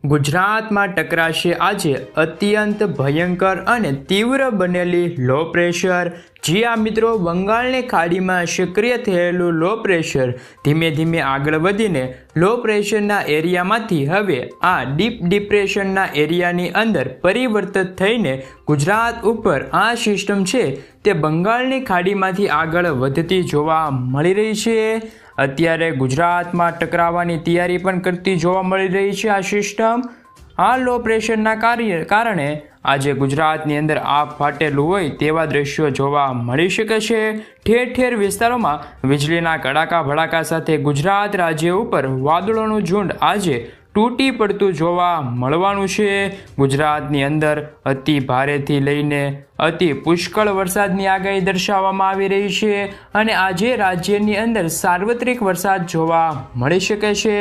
ગુજરાતમાં ટકરાશે આજે અત્યંત ભયંકર અને તીવ્ર બનેલી લો પ્રેશર। જી આ મિત્રો, બંગાળની ખાડીમાં સક્રિય થયેલું લો પ્રેશર ધીમે ધીમે આગળ વધીને લો પ્રેશરના એરિયામાંથી હવે આ ડીપ ડિપ્રેશનના એરિયાની અંદર પરિવર્તિત થઈને ગુજરાત ઉપર આ સિસ્ટમ છે તે બંગાળની ખાડીમાંથી આગળ વધતી જોવા મળી રહી છે। અત્યારે ગુજરાતમાં ટકરાવવાની તૈયારી પણ કરતી જોવા મળી રહી છે આ સિસ્ટમ। આ લો પ્રેશરના કારણે આજે ગુજરાતની અંદર આગ ફાટેલું હોય તેવા દ્રશ્યો જોવા મળી શકે છે। ઠેર ઠેર વિસ્તારોમાં વીજળીના કડાકા ભડાકા સાથે ગુજરાત રાજ્ય ઉપર વાદળોનું ઝુંડ આજે તૂટી પડતું જોવા મળવાનું છે। ગુજરાતની અંદર અતિ ભારેથી લઈને અતિ પુષ્કળ વરસાદની આગાહી દર્શાવવામાં આવી રહી છે અને આજે રાજ્યની અંદર સાર્વત્રિક વરસાદ જોવા મળી શકે છે।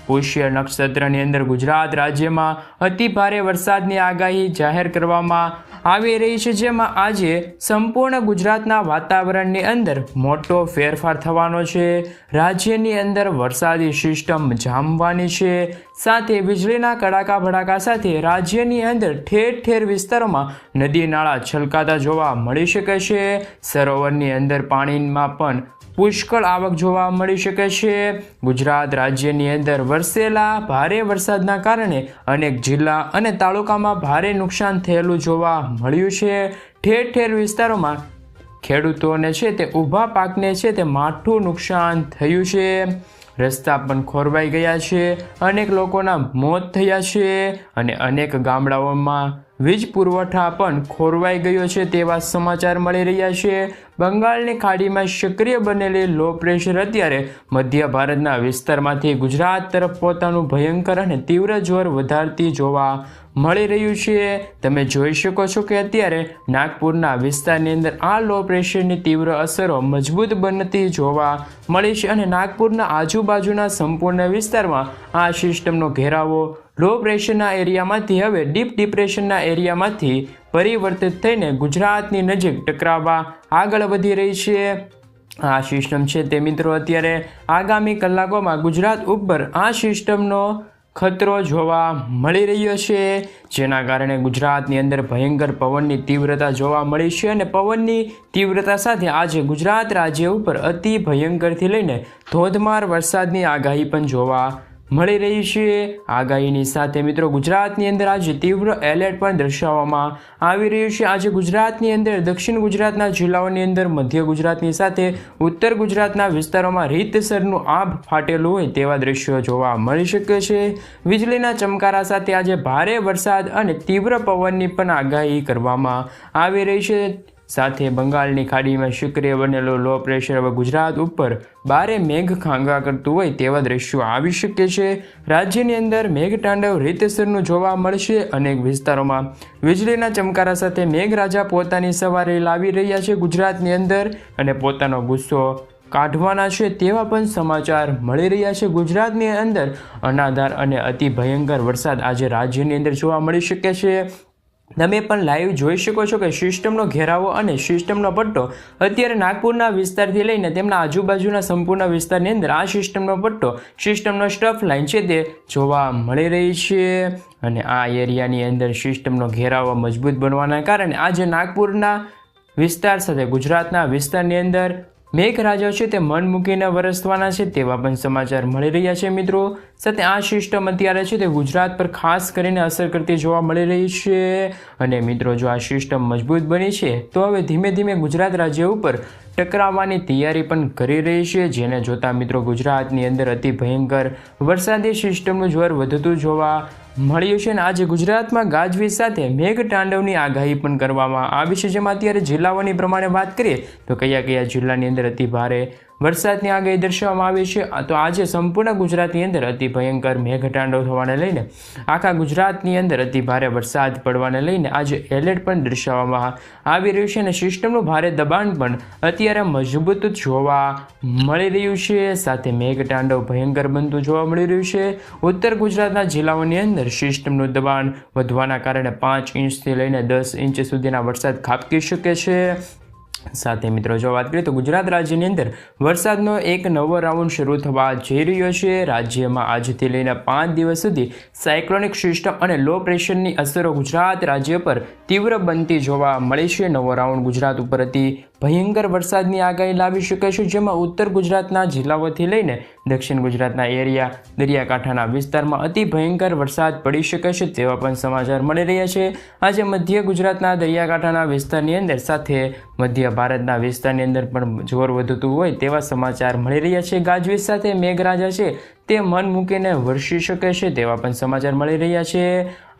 પુષ્ય નક્ષત્રની અંદર ગુજરાત રાજ્યમાં અતિ ભારે વરસાદની આગાહી જાહેર કરવામાં આવી રહી છે, જેમાં આજે સંપૂર્ણ ગુજરાતના વાતાવરણની અંદર મોટો ફેરફાર થવાનો છે। રાજ્યની અંદર વરસાદી સિસ્ટમ જામવાની છે, સાથે વીજળીના કડાકા ભડાકા સાથે રાજ્યની અંદર ઠેર ઠેર વિસ્તારોમાં નદી નાળા છલકાતા જોવા મળી શકે છે। સરોવરની અંદર પાણીમાં પણ પુષ્કળ આવક જોવા મળી શકે છે। ગુજરાત રાજ્યની અંદર વરસેલા ભારે વરસાદના કારણે અનેક જિલ્લા અને તાલુકામાં ભારે નુકસાન થયેલું જોવા મળ્યું છે। ઠેર ઠેર વિસ્તારોમાં ખેડૂતોને છે તે ઊભા પાકને છે તે માઠું નુકસાન થયું છે। રસ્તા પણ ખોરવાઈ ગયા છે, અનેક લોકોના મોત થયા છે અને અનેક ગામડાઓમાં વીજ પુરવઠા પણ ખોરવાઈ ગયો છે તેવા સમાચાર મળી રહ્યા છે। બંગાળની ખાડીમાં સક્રિય બનેલી લો પ્રેશર અત્યારે મધ્ય ભારતના વિસ્તારમાંથી ગુજરાત તરફ પોતાનું ભયંકર અને તીવ્ર જોર વધારતી જોવા મળી રહ્યું છે। તમે જોઈ શકો છો કે અત્યારે નાગપુરના વિસ્તારની અંદર આ લો પ્રેશરની તીવ્ર અસરો મજબૂત બનતી જોવા મળી છે અને નાગપુરના આજુબાજુના સંપૂર્ણ વિસ્તારમાં આ સિસ્ટમનો ઘેરાવો લો પ્રેશરના એરિયામાંથી હવે ડીપ ડિપ્રેશનના એરિયામાંથી પરિવર્તિત થઈને ગુજરાતની નજીક ટકરાવવા આગળ વધી રહી છે। આ સિસ્ટમ છે તે મિત્રો અત્યારે આગામી કલાકોમાં ગુજરાત ઉપર આ સિસ્ટમનો ખતરો જોવા મળી રહ્યો છે, જેના કારણે ગુજરાતની અંદર ભયંકર પવનની તીવ્રતા જોવા મળી છે અને પવનની તીવ્રતા સાથે આજે ગુજરાત રાજ્ય ઉપર અતિ ભયંકરથી લઈને ધોધમાર વરસાદની આગાહી પણ જોવા મળી રહી છે। આગાહીની સાથે મિત્રો ગુજરાતની અંદર આજે તીવ્ર એલર્ટ પણ દર્શાવવામાં આવી રહ્યું છે। આજે ગુજરાતની અંદર દક્ષિણ ગુજરાતના જિલ્લાઓની અંદર મધ્ય ગુજરાતની સાથે ઉત્તર ગુજરાતના વિસ્તારોમાં રીતસરનું આભ ફાટેલું હોય તેવા દ્રશ્યો જોવા મળી શકે છે। વીજળીના ચમકારા સાથે આજે ભારે વરસાદ અને તીવ્ર પવનની પણ આગાહી કરવામાં આવી રહી છે। સાથે બંગાળની ખાડીમાં સક્રિય બનેલો લો પ્રેશર હવે ગુજરાત ઉપર ભારે મેઘ ખાંગા કરતું હોય તેવા દ્રશ્યો આવી શકે છે। રાજ્યની અંદર મેઘતાંડવ રીતસરનું જોવા મળશે। અનેક વિસ્તારોમાં વીજળીના ચમકારા સાથે મેઘરાજા પોતાની સવારી લાવી રહ્યા છે ગુજરાતની અંદર અને પોતાનો ગુસ્સો કાઢવાના છે તેવા પણ સમાચાર મળી રહ્યા છે। ગુજરાતની અંદર અનાધાર અને અતિ ભયંકર વરસાદ આજે રાજ્યની અંદર જોવા મળી શકે છે। તમે પણ લાઈવ જોઈ શકો છો કે સિસ્ટમનો ઘેરાવો અને સિસ્ટમનો પટ્ટો અત્યારે નાગપુરના વિસ્તારથી લઈને તેમના આજુબાજુના સંપૂર્ણ વિસ્તારની અંદર આ સિસ્ટમનો પટ્ટો સિસ્ટમનો સ્ટફ લાઈન છે તે જોવા મળી રહી છે અને આ એરિયાની અંદર સિસ્ટમનો ઘેરાવો મજબૂત બનવાના કારણે આજે નાગપુરના વિસ્તાર સાથે ગુજરાતના વિસ્તારની અંદર મેઘરાજા છે તે મન મૂકીને વરસવાના છે તેવા પણ સમાચાર મળી રહ્યા છે મિત્રો। સાથે આ સિસ્ટમ અત્યારે છે તે ગુજરાત પર ખાસ કરીને અસર કરતી જોવા મળી રહી છે અને મિત્રો જો આ સિસ્ટમ મજબૂત બની છે તો હવે ધીમે ધીમે ગુજરાત રાજ્ય ઉપર ટકરાવવાની તૈયારી પણ કરી રહી છે, જેને જોતા મિત્રો ગુજરાતની અંદર અતિ ભયંકર વરસાદી સિસ્ટમનું જોર વધતું જોવા મળ્યું છે અને આજે ગુજરાતમાં ગાજવીજ સાથે મેઘતાંડવની આગાહી પણ કરવામાં આવી છે, જેમાં અત્યારે જિલ્લાઓની પ્રમાણે વાત કરીએ તો કયા કયા જિલ્લાની અંદર અતિ ભારે વરસાદની આગાહી દર્શાવવામાં આવી છે। તો આજે સંપૂર્ણ ગુજરાતની અંદર અતિ ભયંકર મેઘતાંડવ થવાને લઈને આખા ગુજરાતની અંદર અતિ ભારે વરસાદ પડવાને લઈને આજે એલર્ટ પણ દર્શાવવામાં આવી રહ્યું છે અને સિસ્ટમનું ભારે દબાણ પણ અત્યારે મજબૂત જોવા મળી રહ્યું છે। સાથે મેઘતાંડવ ભયંકર બનતું જોવા મળી રહ્યું છે। ઉત્તર ગુજરાતના જિલ્લાઓની અંદર સિસ્ટમનું દબાણ વધવાના કારણે 5 ઇંચથી લઈને 10 ઇંચ સુધીના વરસાદ ખાબકી શકે છે। સાથે મિત્રો જો વાત કરીએ તો ગુજરાત રાજ્યની અંદર વરસાદનો એક નવો રાઉન્ડ શરૂ થવા જઈ રહ્યો છે। રાજ્યમાં આજથી લઈને 5 દિવસ સુધી સાયક્લોનિક સિસ્ટમ અને લો પ્રેશરની અસરો ગુજરાત રાજ્ય પર તીવ્ર બનતી જોવા મળી છે। નવો રાઉન્ડ ગુજરાત ઉપર અતિ ભયંકર વરસાદની આગાહી લાવી શકે છે, જેમાં ઉત્તર ગુજરાતના જિલ્લાઓથી લઈને દક્ષિણ ગુજરાતના એરિયા દરિયાકાંઠાના વિસ્તારમાં અતિ ભયંકર વરસાદ પડી શકે છે તેવા પણ સમાચાર મળી રહ્યા છે। આજે મધ્ય ગુજરાતના દરિયાકાંઠાના વિસ્તારની અંદર સાથે મધ્ય ભારતના વિસ્તારની અંદર પણ જોર વધતું હોય તેવા સમાચાર મળી રહ્યા છે। ગાજવીજ સાથે મેઘરાજા છે તે મન મૂકીને વરસી શકે છે તેવા પણ સમાચાર મળી રહ્યા છે।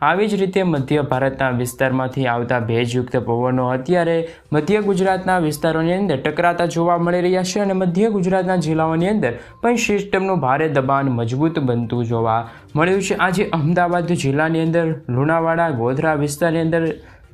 આવી જ રીતે મધ્ય ભારતના વિસ્તારમાંથી આવતા ભેજયુક્ત પવનો અત્યારે મધ્ય ગુજરાતના વિસ્તારોની અંદર ટકરાતા જોવા મળી રહ્યા છે અને મધ્ય ગુજરાતના જિલ્લાઓની અંદર પણ સિસ્ટમનું ભારે દબાણ મજબૂત બનતું જોવા મળ્યું છે। આજે અમદાવાદ જિલ્લાની અંદર લુણાવાડા ગોધરા વિસ્તારની અંદર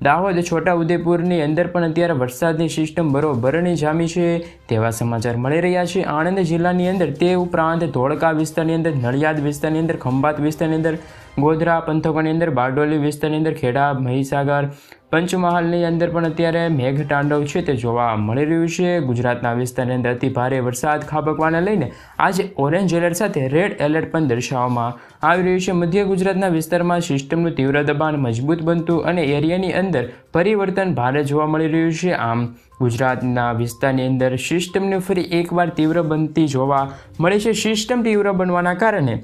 દાહોદ છોટાઉદેપુરની અંદર પણ અત્યારે વરસાદની સિસ્ટમ બરોબરની જામી છે તેવા સમાચાર મળી રહ્યા છે। આણંદ જિલ્લાની અંદર તે ઉપરાંત ધોળકા વિસ્તારની અંદર નડિયાદ વિસ્તારની અંદર ખંભાત વિસ્તારની અંદર ગોધરા પંથકોની અંદર બારડોલી વિસ્તારની અંદર ખેડા મહીસાગર પંચમહાલની અંદર પણ અત્યારે મેઘતાંડવ છે તે જોવા મળી રહ્યું છે। ગુજરાતના વિસ્તારની અંદર અતિ ભારે વરસાદ ખાબકવાને લઈને આજે ઓરેન્જ એલર્ટ સાથે રેડ એલર્ટ પણ દર્શાવવામાં આવી રહ્યું છે। મધ્ય ગુજરાતના વિસ્તારમાં સિસ્ટમનું તીવ્ર દબાણ મજબૂત બનતું અને એરિયાની અંદર પરિવર્તન ભારે જોવા મળી રહ્યું છે। આમ ગુજરાતના વિસ્તારની અંદર સિસ્ટમની ફરી એકવાર તીવ્ર બનતી જોવા મળે છે। સિસ્ટમ તીવ્ર બનવાના કારણે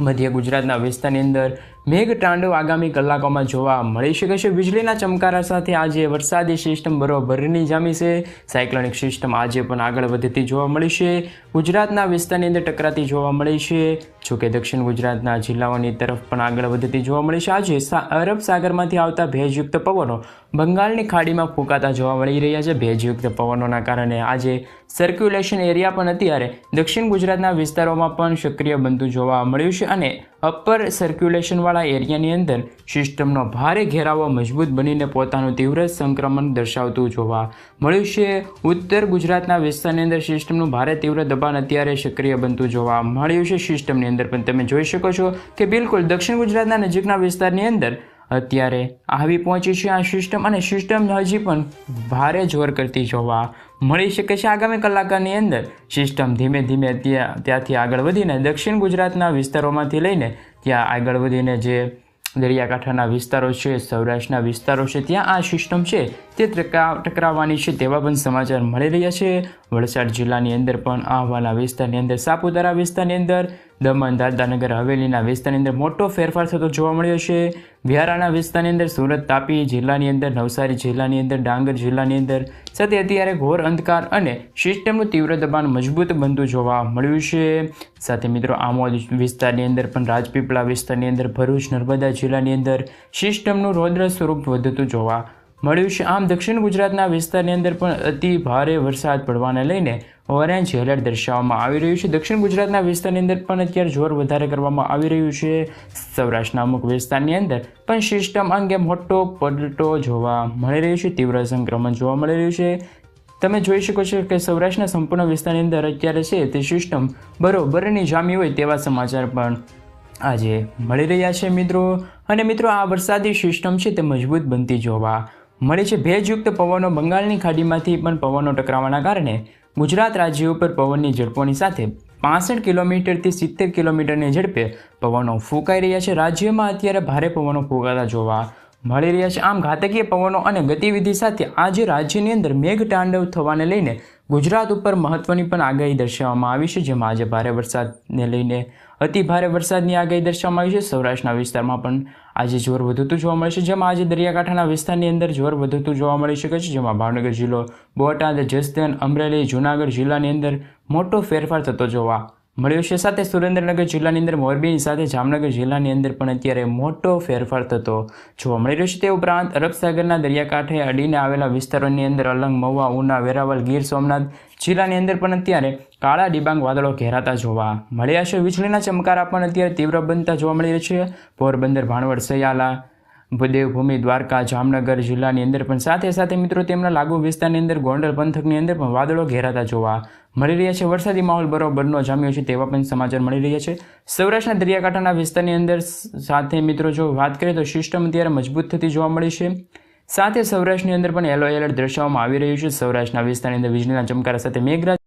મધ્ય ગુજરાતના વિસ્તારની અંદર મેઘતાંડવ આગામી કલાકોમાં જોવા મળી શકે છે। વીજળીના ચમકારા સાથે આજે વરસાદી સિસ્ટમ બરોબરની જામી છે। સાયક્લોનિક સિસ્ટમ આજે પણ આગળ વધતી જોવા મળી છે, ગુજરાતના વિસ્તારની અંદર ટકરાતી જોવા મળી છે। જોકે દક્ષિણ ગુજરાતના જિલ્લાઓની તરફ પણ આગળ વધતી જોવા મળી છે। આજે અરબ સાગરમાંથી આવતા ભેજયુક્ત પવનો બંગાળની ખાડીમાં ફૂંકાતા જોવા મળી રહ્યા છે। ભેજયુક્ત પવનોના કારણે આજે સર્ક્યુલેશન એરિયા પણ અત્યારે દક્ષિણ ગુજરાતના વિસ્તારોમાં પણ સક્રિય બનતું જોવા મળ્યું છે અને અપર સર્ક્યુલેશનવાળા એરિયાની અંદર સિસ્ટમનો ભારે ઘેરાવો મજબૂત બનીને પોતાનું તીવ્ર સંક્રમણ દર્શાવતું જોવા મળ્યું છે। ઉત્તર ગુજરાતના વિસ્તારની અંદર સિસ્ટમનું ભારે તીવ્ર દબાણ અત્યારે સક્રિય બનતું જોવા મળ્યું છે। સિસ્ટમની અંદર પણ તમે જોઈ શકો છો કે બિલકુલ દક્ષિણ ગુજરાતના નજીકના વિસ્તારની અંદર અત્યારે આવી પહોંચી છે આ સિસ્ટમ અને સિસ્ટમ હજી પણ ભારે જોર કરતી જોવા મળી શકે છે। આગામી કલાકની અંદર સિસ્ટમ ધીમે ધીમે ત્યાંથી આગળ વધીને દક્ષિણ ગુજરાતના વિસ્તારોમાંથી લઈને ત્યાં આગળ વધીને જે દરિયાકાંઠાના વિસ્તારો છે સૌરાષ્ટ્રના વિસ્તારો છે ત્યાં આ સિસ્ટમ છે તે ટકરાવવાની છે તેવા પણ સમાચાર મળી રહ્યા છે। વલસાડ જિલ્લાની અંદર પણ આહવાના વિસ્તારની અંદર સાપુતારા વિસ્તારની અંદર દમણ દાદરાનગર હવેલીના વિસ્તારની અંદર મોટો ફેરફાર થતો જોવા મળ્યો છે। વ્યારાના વિસ્તારની અંદર સુરત તાપી જિલ્લાની અંદર નવસારી જિલ્લાની અંદર ડાંગર જિલ્લાની અંદર સાથે અત્યારે ઘોર અંધકાર અને સિસ્ટમનું તીવ્ર દબાણ મજબૂત બનતું જોવા મળ્યું છે। સાથે મિત્રો આમોદ વિસ્તારની અંદર પણ રાજપીપળા વિસ્તારની અંદર ભરૂચ નર્મદા જિલ્લાની અંદર સિસ્ટમનું રૌદ્ર સ્વરૂપ વધતું જોવા મળ્યું છે। આમ દક્ષિણ ગુજરાતના વિસ્તારની અંદર પણ અતિ ભારે વરસાદ પડવાને લઈને ઓરેન્જ એલર્ટ દર્શાવવામાં આવી રહ્યું છે। દક્ષિણ ગુજરાતના વિસ્તારની અંદર પણ અત્યારે જોર વધારે કરવામાં આવી રહ્યું છે। સૌરાષ્ટ્રના અમુક વિસ્તારની અંદર પણ સિસ્ટમ અંગે મોટો પલટો જોવા મળી રહ્યો છે, તીવ્ર સંક્રમણ જોવા મળી રહ્યું છે। તમે જોઈ શકો છો કે સૌરાષ્ટ્રના સંપૂર્ણ વિસ્તારની અંદર અત્યારે છે તે સિસ્ટમ બરોબરની જામી હોય તેવા સમાચાર પણ આજે મળી રહ્યા છે મિત્રો। અને મિત્રો આ વરસાદી સિસ્ટમ છે તે મજબૂત બનતી જોવા મળી છે। ભેજયુક્ત પવનો બંગાળની ખાડીમાંથી પણ પવનો ટકરાવાના કારણે ગુજરાત રાજ્ય ઉપર પવનની ઝડપોની સાથે 65 કિલોમીટરથી 70 કિલોમીટરની ઝડપે પવનો ફૂંકાઈ રહ્યા છે। રાજ્યમાં અત્યારે ભારે પવનો ફૂંકાતા જોવા મળી રહ્યા છે। આમ ઘાતકીય પવનો અને ગતિવિધિ સાથે આજે રાજ્યની અંદર મેઘતાંડવ થવાને લઈને ગુજરાત ઉપર મહત્વની પણ આગાહી દર્શાવવામાં આવી છે, જેમાં આજે ભારે વરસાદને લઈને અતિ ભારે વરસાદની આગાહી દર્શાવવામાં આવી છે। સૌરાષ્ટ્રના વિસ્તારમાં પણ આજે જોર વધતું જોવા મળે છે, જેમાં આજે દરિયાકાંઠાના વિસ્તારની અંદર જોર વધતું જોવા મળી શકે છે, જેમાં ભાવનગર જિલ્લો, બોટાદ, જસદણ, અમરેલી, જૂનાગઢ જિલ્લાની અંદર મોટો ફેરફાર થતો જોવા મળ્યો છે। સાથે સુરેન્દ્રનગર જિલ્લાની અંદર મોરબીની સાથે જામનગર જિલ્લાની અંદર પણ અત્યારે મોટો ફેરફાર થતો જોવા મળી રહ્યો છે। તે ઉપરાંત અરબ સાગરના દરિયાકાંઠે અડીને આવેલા વિસ્તારોની અંદર અલંગ, મહુવા, ઉના, વેરાવળ, ગીર સોમનાથ જિલ્લાની અંદર પણ અત્યારે કાળા ડિબાંગ વાદળો ઘેરાતા જોવા મળ્યા છે। વીજળીના ચમકારા પણ અત્યારે તીવ્ર બનતા જોવા મળી રહ્યા છે। પોરબંદર, ભાણવડ, સયાલા, દેવભૂમિ, દ્વારકા, જામનગર જિલ્લાની અંદર પણ સાથે મિત્રો તેમના લાગુ વિસ્તારની અંદર ગોંડલ પંથકની અંદર પણ વાદળો ઘેરાતા જોવા મળી રહ્યા છે। વરસાદી માહોલ બરોબરનો જામ્યો છે તેવા પણ સમાચાર મળી રહ્યા છે। સૌરાષ્ટ્રના દરિયાકાંઠાના વિસ્તારની અંદર સાથે મિત્રો જો વાત કરીએ તો સિસ્ટમ અત્યારે મજબૂત થતી જોવા મળી છે। સાથે સૌરાષ્ટ્રની અંદર પણ યલો એલર્ટ દર્શાવવામાં આવી રહ્યું છે. સૌરાષ્ટ્રના વિસ્તારની અંદર વીજળીના ચમકારા સાથે મેઘરાજ